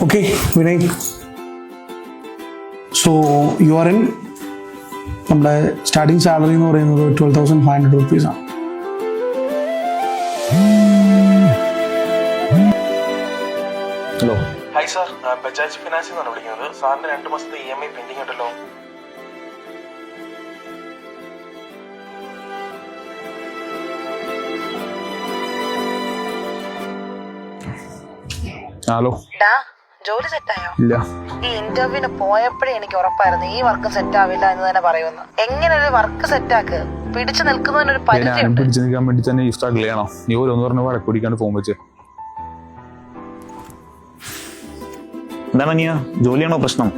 Okay, Vinay. So you are in നമ്മുടെ starting salary എന്ന് പറയുന്നത് 12,500 rupees ആണ്. ഹലോ. ഹായ് സാർ, ബജാജ് ഫിനാൻസിൽ നിന്നാണ് വിളിക്കുന്നത്. സാറിന് 2 മാസത്തെ EMI പെൻഡിങ് ഉണ്ടല്ലോ. ഹലോ. ജോലി സെറ്റായോ? ഇല്ല. ഈ ഇന്റർവ്യൂവിന് പോയപ്പോഴേ എനിക്ക് ഉറപ്പായിരുന്നു ഈ വർക്ക് സെറ്റ് ആവില്ല എന്ന് തന്നെ പറയുന്നു. എങ്ങനെ ഒരു വർക്ക് സെറ്റാക്ക്? പിടിച്ചു നിൽക്കുന്നതിനൊരു പരിധി പിടിച്ചു നിൽക്കാൻ വേണ്ടി തന്നെ ഈ സ്ട്രഗിൾ ചെയ്യണം. നീ ഓരോന്ന് പറഞ്ഞ വഴക്ക് പിടിക്കാണ്ട് ഫോൺ വെച്ച്. എന്താണ് നീ ജോലിയാണോ പ്രശ്നം?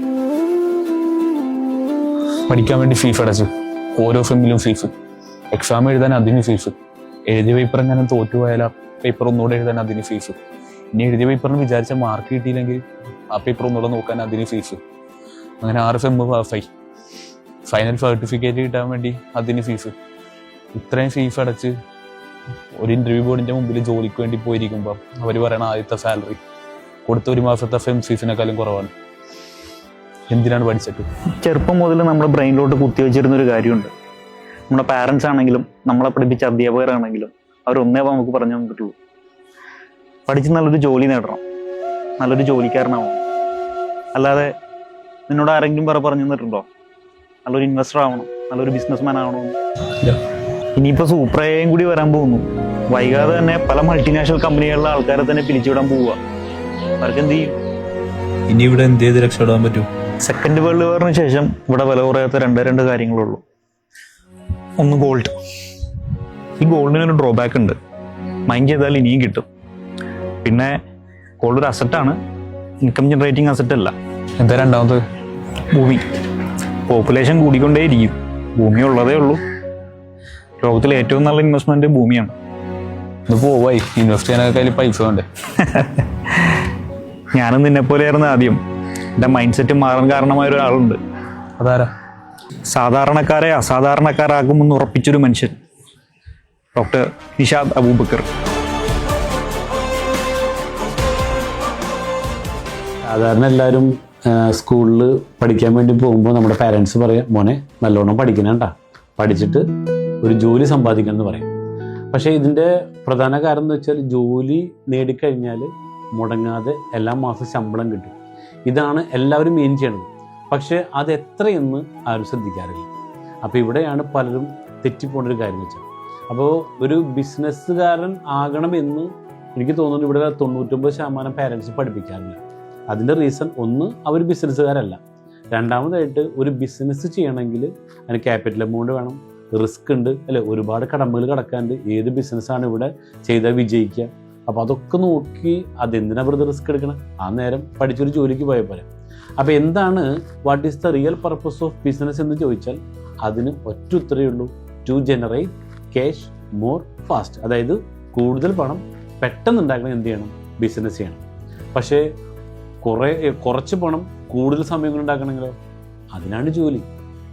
പഠിക്കാൻ വേണ്ടി ഫീസ് അടച്ചു. ഓരോ ഫെമ്മിലും ഫീസ്. എക്സാം എഴുതാൻ അതിന് ഫീസ്. എഴുതിയ പേപ്പർ എങ്ങനെ തോറ്റുപോയാൽ ആ പേപ്പർ ഒന്നുകൂടെ എഴുതാൻ അതിന് ഫീസ്. ഇനി എഴുതിയ പേപ്പറിന് വിചാരിച്ച മാർക്ക് കിട്ടിയില്ലെങ്കിൽ ആ പേപ്പർ ഒന്നുകൂടെ നോക്കാൻ അതിന് ഫീസ്. അങ്ങനെ 6 ഫെമ്മ് പാസ്സായി. ഫൈനൽ സർട്ടിഫിക്കറ്റ് കിട്ടാൻ വേണ്ടി അതിന് ഫീസ്. ഇത്രയും ഫീസ് അടച്ച് ഒരു ഇന്റർവ്യൂ ബോർഡിന്റെ മുമ്പിൽ ജോലിക്ക് വേണ്ടി പോയിരിക്കുമ്പോൾ അവർ പറയണ ആദ്യത്തെ സാലറി കൊടുത്ത 1 മാസത്തെ ഫെം ഫീസിനെക്കാളും കുറവാണ്. എന്തിനാണ് പഠിച്ചിട്ട്? ചെറുപ്പം മുതൽ നമ്മുടെ ബ്രെയിനിലോട്ട് കുത്തിവെച്ചിരുന്നൊരു കാര്യമുണ്ട്. നമ്മുടെ പാരൻസ് ആണെങ്കിലും നമ്മളെ പഠിപ്പിച്ച അധ്യാപകരാണെങ്കിലും അവരൊന്നേ നമുക്ക് പറഞ്ഞു പറ്റുള്ളൂ. പഠിച്ച് നല്ലൊരു ജോലി നേടണം, നല്ലൊരു ജോലിക്കാരനാവണം. അല്ലാതെ നിന്നോട് ആരെങ്കിലും പറഞ്ഞു തന്നിട്ടുണ്ടോ നല്ലൊരു ഇൻവെസ്റ്റർ ആവണം, നല്ലൊരു ബിസിനസ്മാൻ ആവണമെന്ന്? ഇനിയിപ്പോൾ സൂപ്രയും കൂടി വരാൻ പോകുന്നു. വൈകാതെ തന്നെ പല മൾട്ടിനാഷണൽ കമ്പനികളിലെ ആൾക്കാരെ തന്നെ പിരിച്ചുവിടാൻ പോവുക. അവർക്ക് എന്ത് ചെയ്യും? ഇനി ഇവിടെ എന്ത് ചെയ്ത് രക്ഷപ്പെടാൻ പറ്റും? സെക്കൻഡ് വേൾഡ് വാറിന് ശേഷം ഇവിടെ വില കുറയാത്ത രണ്ട് കാര്യങ്ങളുള്ളൂ. ഒന്ന് ഗോൾഡ്. ഈ ഗോൾഡിനൊരു ഡ്രോബാക്ക് ഉണ്ട്. മൈൻഡ് ചെയ്താൽ ഇനിയും കിട്ടും. പിന്നെ ഗോൾഡ് ഒരു അസറ്റാണ്, ഇൻകം ജനറേറ്റിംഗ് അസറ്റ് അല്ല. എന്താ രണ്ടാമത്? ഭൂമി. പോപ്പുലേഷൻ കൂടിക്കൊണ്ടേയിരിക്കും. ഭൂമി ഉള്ളതേ ഉള്ളൂ. ലോകത്തിലെ ഏറ്റവും നല്ല ഇൻവെസ്റ്റ്മെന്റ് ഭൂമിയാണ്. ഇത് പോവായി ഇൻവെസ്റ്റ് ചെയ്യാനൊക്കെ കയ്യിൽ പൈസ വേണ്ടേ? ഞാനും നിന്നെപ്പോലെയായിരുന്നു ആദ്യം. എൻ്റെ മൈൻഡ് സെറ്റ് മാറാൻ കാരണമായ ഒരാളുണ്ട്. അതാരാ? സാധാരണക്കാരെ അസാധാരണക്കാരാക്കുമെന്ന് ഉറപ്പിച്ചൊരു മനുഷ്യൻ, ഡോക്ടർ നിഷാദ് അബൂബക്കർ. സാധാരണ എല്ലാവരും സ്കൂളിൽ പഠിക്കാൻ വേണ്ടി പോകുമ്പോൾ നമ്മുടെ പാരൻസ് പറയും, മോനെ നല്ലോണം പഠിക്കണേണ്ട, പഠിച്ചിട്ട് ഒരു ജോലി സമ്പാദിക്കണം എന്ന് പറയും. പക്ഷേ ഇതിൻ്റെ പ്രധാന കാരണം എന്ന് വെച്ചാൽ ജോലി നേടിക്കഴിഞ്ഞാൽ മുടങ്ങാതെ എല്ലാ മാസം ശമ്പളം കിട്ടും. ഇതാണ് എല്ലാവരും മെയിൻ ചെയ്യണത്. പക്ഷേ അത് എത്രയെന്ന് ആരും ശ്രദ്ധിക്കാറില്ല. അപ്പോൾ ഇവിടെയാണ് പലരും തെറ്റിപ്പോണൊരു കാര്യം വെച്ചാൽ. അപ്പോൾ ഒരു ബിസിനസ്സുകാരൻ ആകണമെന്ന് എനിക്ക് തോന്നുന്നു ഇവിടെ 99% പാരൻസ് പഠിപ്പിക്കാറില്ല. അതിൻ്റെ റീസൺ ഒന്ന്, അവർ ബിസിനസ്സുകാരല്ല. രണ്ടാമതായിട്ട് ഒരു ബിസിനസ് ചെയ്യണമെങ്കിൽ അതിന് ക്യാപിറ്റൽ എമൗണ്ട് വേണം, റിസ്ക് ഉണ്ട് അല്ലേ, ഒരുപാട് കടമ്പകൾ കടക്കാണ്ട്. ഏത് ബിസിനസ്സാണ് ഇവിടെ ചെയ്താൽ വിജയിക്കുക? അപ്പോൾ അതൊക്കെ നോക്കി അതെന്തിനാ വെറുതെ റിസ്ക് എടുക്കണം? ആ നേരം പഠിച്ചൊരു ജോലിക്ക് പോയ പോലെ. അപ്പോൾ എന്താണ് what is the real purpose of business എന്ന് ചോദിച്ചാൽ അതിന് ഒറ്റ ഉത്തരവേ ഉള്ളൂ: to generate cash more fast. അതായത് കൂടുതൽ പണം പെട്ടെന്ന് ഉണ്ടാക്കണം. എന്ത് ചെയ്യണം? ബിസിനസ് ചെയ്യണം. പക്ഷേ കുറച്ച് പണം കൂടുതൽ സമയം കൊണ്ട് ഉണ്ടാക്കണമെങ്കിലോ അതിനാണ് ജോലി.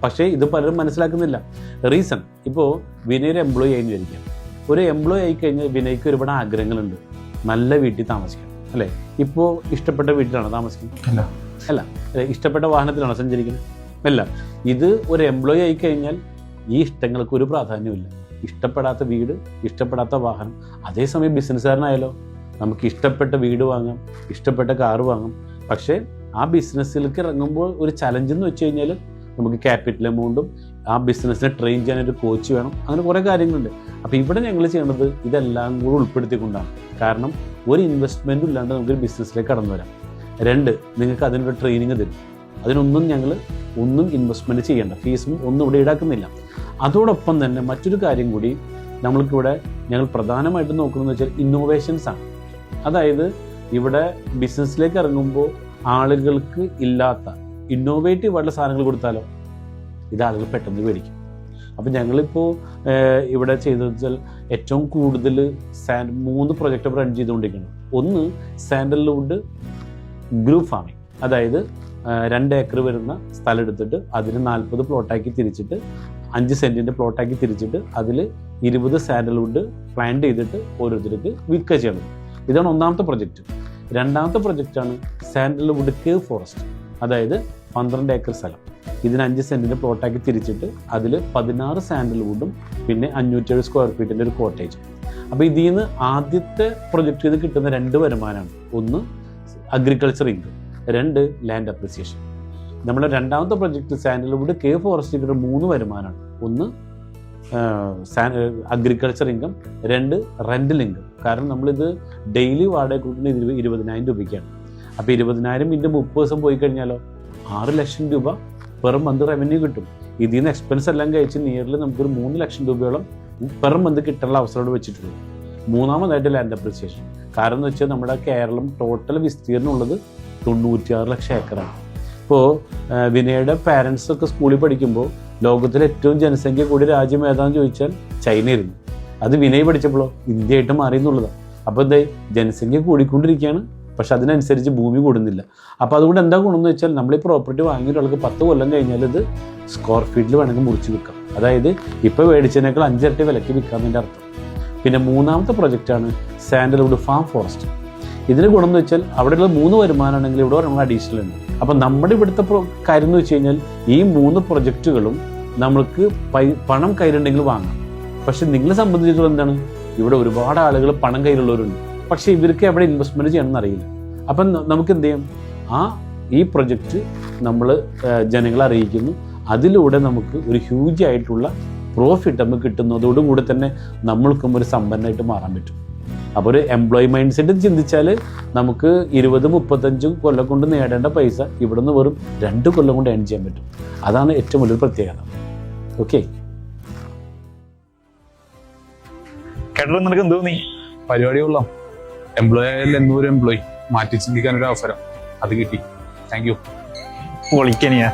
പക്ഷേ ഇത് പലരും മനസ്സിലാക്കുന്നില്ല. റീസൺ, ഇപ്പോൾ വിനയ് ഒരു എംപ്ലോയി ആയി വിചാരിക്കാം. ഒരു എംപ്ലോയി ആയിക്കഴിഞ്ഞാൽ വിനയ്ക്ക് ഒരുപാട് ആഗ്രഹങ്ങളുണ്ട്. നല്ല വീട്ടിൽ താമസിക്കണം അല്ലേ? ഇപ്പോൾ ഇഷ്ടപ്പെട്ട വീട്ടിലാണോ താമസിക്കുന്നത്? അല്ല. ഇഷ്ടപ്പെട്ട വാഹനത്തിലാണോ സഞ്ചരിക്കുന്നത്? അല്ല. ഇത് ഒരു എംപ്ലോയി ആയിക്കഴിഞ്ഞാൽ ഈ ഇഷ്ടങ്ങൾക്ക് ഒരു പ്രാധാന്യമില്ല. ഇഷ്ടപ്പെടാത്ത വീട്, ഇഷ്ടപ്പെടാത്ത വാഹനം. അതേസമയം ബിസിനസ്സുകാരനായാലോ നമുക്ക് ഇഷ്ടപ്പെട്ട വീട് വാങ്ങാം, ഇഷ്ടപ്പെട്ട കാറ് വാങ്ങാം. പക്ഷേ ആ ബിസിനസ്സിലേക്ക് ഇറങ്ങുമ്പോൾ ഒരു ചലഞ്ച് എന്ന് വെച്ച് കഴിഞ്ഞാൽ നമുക്ക് ക്യാപിറ്റൽ എമൗണ്ടും ആ ബിസിനസ്സിനെ ട്രെയിൻ ചെയ്യാനൊരു കോച്ച് വേണം. അങ്ങനെ കുറേ കാര്യങ്ങളുണ്ട്. അപ്പോൾ ഇവിടെ ഞങ്ങൾ ചെയ്യേണ്ടത് ഇതെല്ലാം കൂടെ ഉൾപ്പെടുത്തിക്കൊണ്ടാണ്. കാരണം ഒരു ഇൻവെസ്റ്റ്മെൻറ്റും ഇല്ലാണ്ട് നമുക്കൊരു ബിസിനസ്സിലേക്ക് കടന്നു വരാം. 2, നിങ്ങൾക്ക് അതിനൊരു ട്രെയിനിങ് തരും. അതിനൊന്നും ഞങ്ങൾ ഇൻവെസ്റ്റ്മെൻറ്റ് ചെയ്യേണ്ട, ഫീസും ഒന്നും ഇവിടെ ഈടാക്കുന്നില്ല. അതോടൊപ്പം തന്നെ മറ്റൊരു കാര്യം കൂടി നമ്മൾക്കിവിടെ ഞങ്ങൾ പ്രധാനമായിട്ടും നോക്കുന്നതെന്ന് വെച്ചാൽ ഇന്നോവേഷൻസ് ആണ്. അതായത് ഇവിടെ ബിസിനസ്സിലേക്ക് ഇറങ്ങുമ്പോൾ ആളുകൾക്ക് ഇല്ലാത്ത ഇന്നോവേറ്റീവ് ആയിട്ടുള്ള സാധനങ്ങൾ കൊടുത്താലോ ഇത് ആളുകൾ പെട്ടെന്ന് മേടിക്കും. അപ്പം ഞങ്ങളിപ്പോൾ ഇവിടെ ചെയ്തത് വെച്ചാൽ ഏറ്റവും കൂടുതൽ 3 പ്രൊജക്റ്റ് റൺ ചെയ്തുകൊണ്ടിരിക്കുന്നത്. ഒന്ന് സാൻഡൽവുഡ് ഗ്രൂപ്പ് ഫാമിംഗ്. അതായത് 2 ഏക്കർ വരുന്ന സ്ഥലം എടുത്തിട്ട് അതിന് 40 പ്ലോട്ടാക്കി തിരിച്ചിട്ട് 5 സെൻറ്റിൻ്റെ പ്ലോട്ടാക്കി തിരിച്ചിട്ട് അതിൽ 20 സാൻഡൽവുഡ് പ്ലാന്റ് ചെയ്തിട്ട് ഓരോരുത്തർക്ക് വിൽക്കുക ചെയ്യണം. ഇതാണ് ഒന്നാമത്തെ പ്രൊജക്റ്റ്. രണ്ടാമത്തെ പ്രൊജക്റ്റാണ് സാൻഡൽവുഡ് കേവ് ഫോറസ്റ്റ്. അതായത് 12 ഏക്കർ സ്ഥലം, ഇതിന് 5 സെൻറ്റിൻ്റെ പ്ലോട്ടാക്കി തിരിച്ചിട്ട് അതിൽ 16 സാൻഡൽവുഡും പിന്നെ 507 സ്ക്വയർ ഫീറ്റിൻ്റെ ഒരു കോട്ടേജും. അപ്പോൾ ഇതിൽ നിന്ന് ആദ്യത്തെ പ്രൊജക്റ്റ് ചെയ്ത് കിട്ടുന്ന 2 വരുമാനമാണ്. ഒന്ന് അഗ്രികൾച്ചർ ഇൻകം, 2 ലാൻഡ് അപ്രിസിയേഷൻ. നമ്മുടെ രണ്ടാമത്തെ പ്രൊജക്റ്റ് സാൻഡൽവുഡ് കേവ് ഫോറസ്റ്റ് കിട്ടുന്ന 3 വരുമാനമാണ്. ഒന്ന് അഗ്രികൾച്ചർ ഇൻകം, 2 റെൻ്റൽ ഇൻകം. കാരണം നമ്മളിത് ഡെയിലി വാടക കൊടുക്കുന്നത് 20,000 രൂപയ്ക്കാണ്. അപ്പോൾ 20,000 ഇൻ്റെ 30 ദിവസം പോയി കഴിഞ്ഞാലോ 6 ലക്ഷം രൂപ പെർ മന്ത് റവന്യൂ കിട്ടും. ഇതിൽ നിന്ന് എക്സ്പെൻസ് എല്ലാം കഴിച്ച് നിയർലി നമുക്കൊരു 3 ലക്ഷം രൂപയോളം പെർ മന്ത് കിട്ടാനുള്ള അവസരം വെച്ചിട്ടുള്ളൂ. മൂന്നാമതായിട്ട് ലാൻഡ് അപ്രിസിയേഷൻ. കാരണം എന്ന് വെച്ചാൽ നമ്മുടെ കേരളം ടോട്ടൽ വിസ്തീർണം ഉള്ളത് 96 ലക്ഷം ഏക്കറാണ്. ഇപ്പോൾ വിനയുടെ പാരൻസ് ഒക്കെ സ്കൂളിൽ പഠിക്കുമ്പോൾ ലോകത്തിലെ ഏറ്റവും ജനസംഖ്യ കൂടിയ രാജ്യം ഏതാണെന്ന് ചോദിച്ചാൽ ചൈനയായിരുന്നു. അത് വിനയ് പഠിച്ചപ്പോഴോ ഇന്ത്യയായിട്ട് മാറി എന്നുള്ളതാണ്. അപ്പോൾ എന്താ ജനസംഖ്യ കൂടിക്കൊണ്ടിരിക്കുകയാണ്, പക്ഷെ അതിനനുസരിച്ച് ഭൂമി കൂടുന്നില്ല. അപ്പോൾ അതുകൊണ്ട് എന്താ ഗുണമെന്ന് വെച്ചാൽ നമ്മൾ ഈ പ്രോപ്പർട്ടി വാങ്ങിയ ഒരാൾക്ക് 10 കൊല്ലം കഴിഞ്ഞാൽ ഇത് സ്ക്വയർ ഫീറ്റിൽ വേണമെങ്കിൽ മുറിച്ച് വിൽക്കാം. അതായത് ഇപ്പോൾ മേടിച്ചതിനേക്കാൾ 5 ഇരട്ടി വിലയ്ക്ക് വിൽക്കാമെന്നതിൻ്റെ അർത്ഥം. പിന്നെ മൂന്നാമത്തെ പ്രൊജക്റ്റാണ് സാൻഡൽവുഡ് ഫാം ഫോറസ്റ്റ്. ഇതിന് ഗുണം എന്ന് വെച്ചാൽ അവിടെയുള്ള 3 വരുമാനമാണെങ്കിൽ ഇവിടെ നമ്മൾ അഡീഷണൽ ഉണ്ട്. അപ്പം നമ്മുടെ ഇവിടുത്തെ കാര്യം എന്ന് വെച്ച് കഴിഞ്ഞാൽ ഈ 3 പ്രൊജക്റ്റുകളും നമ്മൾക്ക് പണം കയ്യിലുണ്ടെങ്കിൽ വാങ്ങാം. പക്ഷെ നിങ്ങളെ സംബന്ധിച്ചിടത്തോളം എന്താണ്, ഇവിടെ ഒരുപാട് ആളുകൾ പണം കയ്യിലുള്ളവരുണ്ട്, പക്ഷെ ഇവർക്ക് എവിടെ ഇൻവെസ്റ്റ്മെൻറ്റ് ചെയ്യണമെന്ന് അറിയില്ല. അപ്പം നമുക്ക് എന്ത് ചെയ്യാം, ഈ പ്രൊജക്റ്റ് നമ്മൾ ജനങ്ങളെ അറിയിക്കുന്നു. അതിലൂടെ നമുക്ക് ഒരു ഹ്യൂജ് ആയിട്ടുള്ള പ്രോഫിറ്റ് നമുക്ക് കിട്ടുന്നതോടുകൂടി തന്നെ നമ്മൾക്കും ഒരു സമ്പന്നമായിട്ട് മാറാൻ പറ്റും. അപ്പോൾ ഒരു എംപ്ലോയി മൈൻഡ് സെറ്റ് ചിന്തിച്ചാൽ നമുക്ക് 20-35 കൊല്ലം കൊണ്ട് നേടേണ്ട പൈസ ഇവിടുന്ന് വെറും 2 കൊല്ലം കൊണ്ട് ഏൺ ചെയ്യാൻ പറ്റും. അതാണ് ഏറ്റവും വലിയൊരു പ്രത്യേകത. ഓക്കെ, കേട്ടോ നിനക്ക് എന്ത് തോന്നി? പരിപാടി കൊള്ളാം. എംപ്ലോയി ആയാലും എന്നൊരു എംപ്ലോയി മാറ്റി ചിന്തിക്കാനൊരു അവസരം അത് കിട്ടി. Thank you. പൊളിക്കനിയാ.